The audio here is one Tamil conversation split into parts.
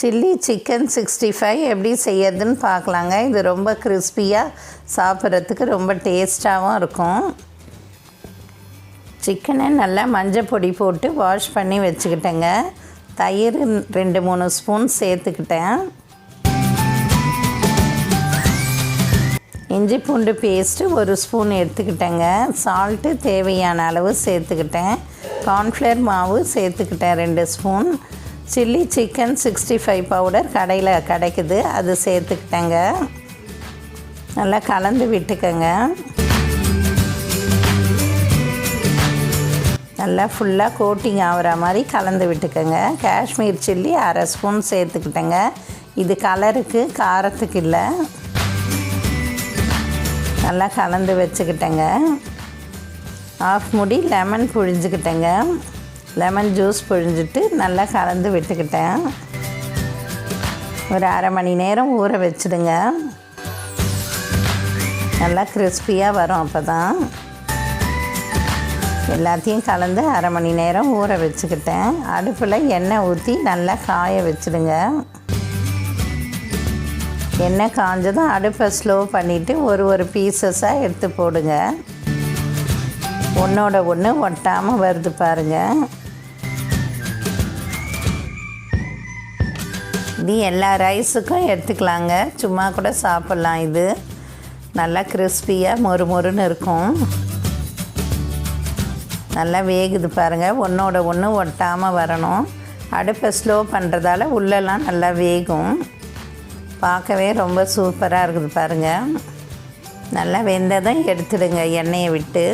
சில்லி சிக்கன் 65 எப்படி செய்யறதுன்னு பார்க்கலாங்க. இது ரொம்ப கிறிஸ்பியாக சாப்பிட்றதுக்கு ரொம்ப டேஸ்ட்டாகவும் இருக்கும். சிக்கனை நல்லா மஞ்சள் பொடி போட்டு வாஷ் பண்ணி வச்சுக்கிட்டேங்க. தயிர் 2-3 ஸ்பூன் சேர்த்துக்கிட்டேன். இஞ்சி பூண்டு பேஸ்ட்டு 1 ஸ்பூன் எடுத்துக்கிட்டேங்க. சால்ட்டு தேவையான அளவு சேர்த்துக்கிட்டேன். கார்ன்ஃப்ளவர் மாவு சேர்த்துக்கிட்டேன் 2 ஸ்பூன். சில்லி சிக்கன் 65 பவுடர் கடையில் கிடைக்குது, அது சேர்த்துக்கிட்டேங்க. நல்லா கலந்து விட்டுக்கங்க. நல்லா ஃபுல்லாக கோட்டிங் ஆகிற மாதிரி கலந்து விட்டுக்கோங்க. காஷ்மீர் சில்லி 1/2 ஸ்பூன் சேர்த்துக்கிட்டேங்க. இது கலருக்கு, காரத்துக்கு இல்லை. நல்லா கலந்து வச்சுக்கிட்டேங்க. 1/2 மூடி லெமன் புழிஞ்சுக்கிட்டேங்க. லெமன் ஜூஸ் புழிஞ்சிட்டு நல்லா கலந்து விட்டுக்கிட்டேன். ஒரு 1/2 மணி நேரம் ஊற வச்சுடுங்க. நல்லா கிறிஸ்பியாக வரும். அப்போ தான் எல்லாத்தையும் கலந்து 1/2 மணி நேரம் ஊற வச்சுக்கிட்டேன். அடுப்பில் எண்ணெய் ஊற்றி நல்லா காய வச்சுடுங்க. எண்ணெய் காஞ்சதும் அடுப்பை ஸ்லோ பண்ணிவிட்டு ஒரு பீசஸாக எடுத்து போடுங்க. ஒன்றோட ஒன்று ஒட்டாமல் வருது பாருங்கள். இது எல்லா ரைஸுக்கும் எடுத்துக்கலாங்க. சும்மா கூட சாப்பிட்லாம். இது நல்லா கிறிஸ்பியாக மொறுன்னு இருக்கும். நல்லா வேகுது பாருங்கள். ஒன்றோட ஒன்று ஒட்டாமல் வரணும். அடுப்பை ஸ்லோ பண்ணுறதால உள்ளெல்லாம் நல்லா வேகும். பார்க்கவே ரொம்ப சூப்பராக இருக்குது பாருங்கள். நல்லா வெந்ததும் எடுத்துடுங்க எண்ணெயை விட்டு.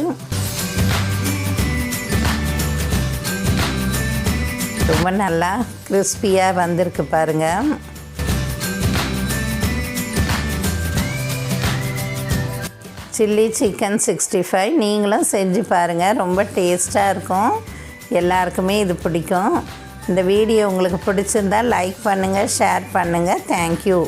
ரொம்ப நல்லா கிறிஸ்பியாக வந்திருக்கு பாருங்கள். சில்லி சிக்கன் 65 நீங்களும் செஞ்சு பாருங்கள். ரொம்ப டேஸ்ட்டாக இருக்கும். எல்லாருக்குமே இது பிடிக்கும். இந்த வீடியோ உங்களுக்கு பிடிச்சிருந்தால் லைக் பண்ணுங்கள், ஷேர் பண்ணுங்கள். தேங்க்யூ.